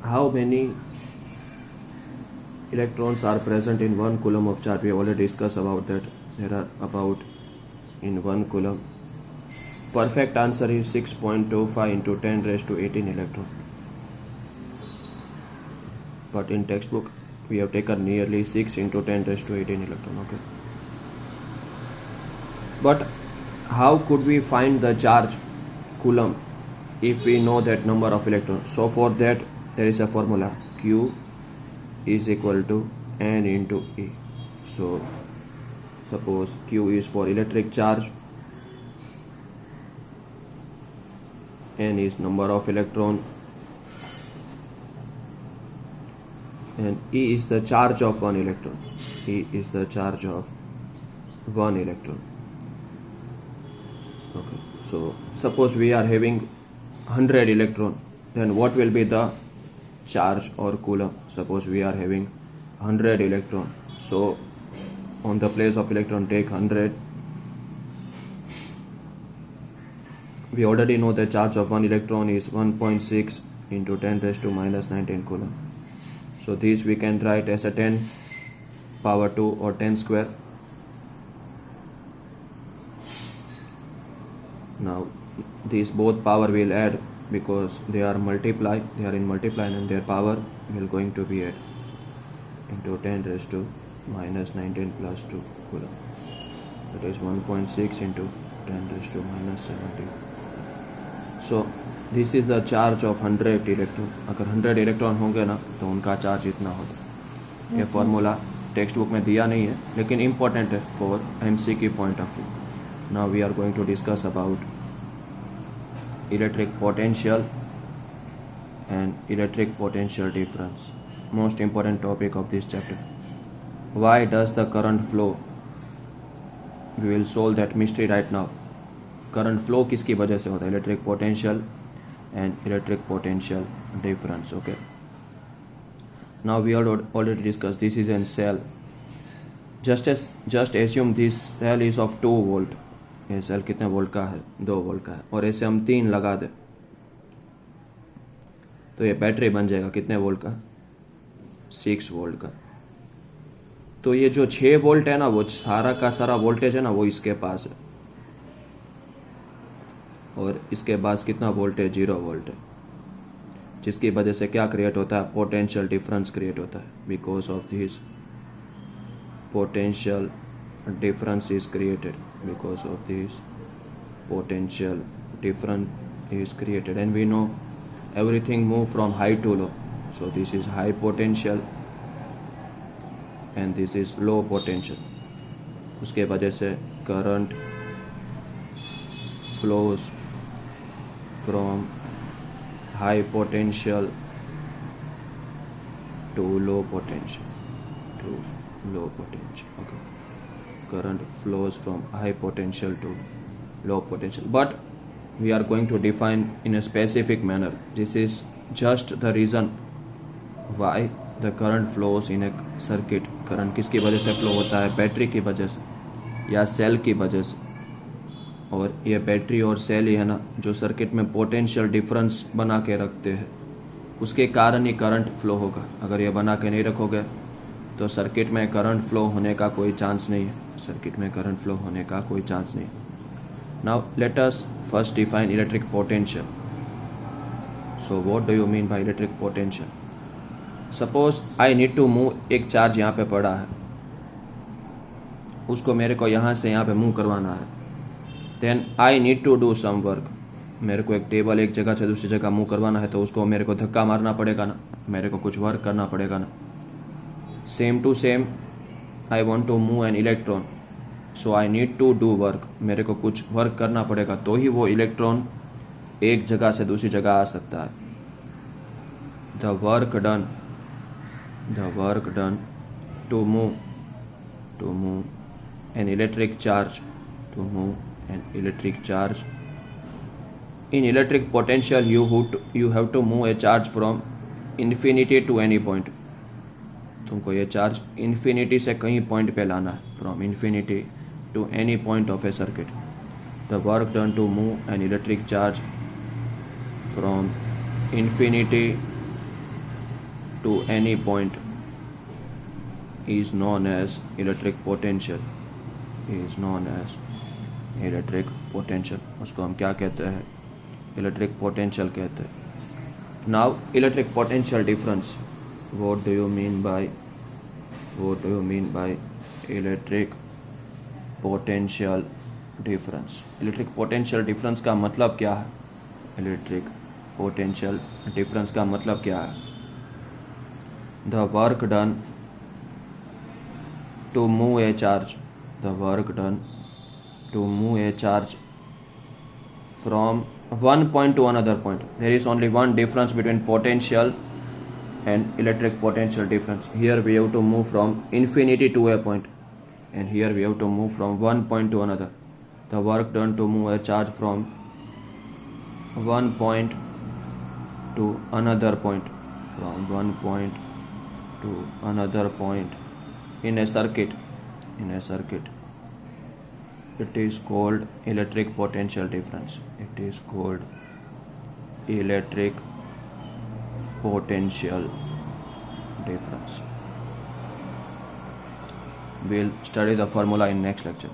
how many electrons are present in 1 coulomb of charge? We already discussed about that. There are about in 1 coulomb. Perfect answer is 6.25 into 10 raised to 18 electron. But in textbook we have taken nearly 6 into 10 raised to 18 electron. Okay. But how could we find the charge coulomb if we know that number of electrons? So for that there is a formula, Q is equal to N into E. So suppose Q is for electric charge, N is number of electron, and E is the charge of one electron. E is the charge of one electron. Okay, so suppose we are having 100 electron, then what will be the charge or coulomb? Suppose we are having 100 electron, so on the place of electron take 100. We already know the charge of one electron is 1.6 into 10 raised to minus 19 coulomb. So this we can write as a 10 power 2 or 10 square. Now these both power will add because they are in multiply and their power will going to be add into 10 raised to minus 19 plus 2 coulomb. That is 1.6 into 10 raised to minus 17. So this is the charge of 100 electron. अगर 100 electron होंगे ना तो उनका charge इतना होगा. ये formula text book में दिया नहीं है लेकिन इम्पोर्टेंट है फॉर एमसी की point of view. Now we are going to discuss about electric potential and electric potential difference. Most important topic of this chapter. Why does the current flow? We will solve that mystery right now. Current flow किसकी वजह से होता है? Electric potential and electric potential difference. Okay. Now we already discussed. This is a cell. Just assume this cell is of 2 volt. ये cell कितने volt का है? 2 volt का है. और ऐसे हम 3 लगा दे तो ये बैटरी बन जाएगा कितने वोल्ट का? 6 वोल्ट का. तो ये जो 6 वोल्ट है ना, वो सारा का सारा वोल्टेज है ना, वो इसके पास है. और इसके पास कितना वोल्ट है? 0 वोल्ट है. जिसकी वजह से क्या क्रिएट होता है? पोटेंशियल डिफरेंस क्रिएट होता है. Because of this potential difference is created. Because of this potential difference is created, and we know everything move from high to low. So this is high potential and this is low potential. उसके वजह से current flows from high potential to low potential. Okay. Current flows from high potential to low potential, but we are going to define in a specific manner. This is just the reason why the current flows in a circuit. current किसकी वजह से flow होता है? Battery की वजह से या cell की वजह से. और ये बैटरी और सेल ही है ना जो सर्किट में पोटेंशियल डिफरेंस बना के रखते हैं. उसके कारण ही करंट फ्लो होगा. अगर ये बना के नहीं रखोगे तो सर्किट में करंट फ्लो होने का कोई चांस नहीं है. सर्किट में करंट फ्लो होने का कोई चांस नहीं. Now let us first define electric potential. So what do you mean by electric potential? Suppose I need to move. एक चार्ज यहाँ पे पड़ा है, उसको मेरे को यहाँ से यहाँ पे मूव करवाना है. Then I need to do some work. मेरे को एक टेबल एक जगह से दूसरी जगह मूव करवाना है तो उसको मेरे को धक्का मारना पड़ेगा ना, मेरे को कुछ वर्क करना पड़ेगा ना. Same to same I want to move an electron, so I need to do work. मेरे को कुछ वर्क करना पड़ेगा तो ही वो इलेक्ट्रॉन एक जगह से दूसरी जगह आ सकता है. The work done to move an electric charge, in electric potential you have to move a charge from infinity to any point. तुमको ये चार्ज इन्फिनिटी से कहीं पॉइंट पे लाना है. From infinity to any point of a circuit. The work done to move an electric charge from infinity to any point is known as electric potential. Is known as electric potential. उसको हम क्या कहते हैं? Electric potential कहते हैं. Now electric potential difference. What do you mean by electric potential difference? Electric potential difference का मतलब क्या है? Electric potential difference का मतलब क्या है? The work done to move a charge. The work done to move a charge from one point to another point. There is only one difference between potential and electric potential difference. Here we have to move from infinity to a point, and here we have to move from one point to another. The work done to move a charge from one point to another point, from one point to another point in a circuit. It is called electric potential difference. It is called electric potential difference. We'll study the formula in next lecture.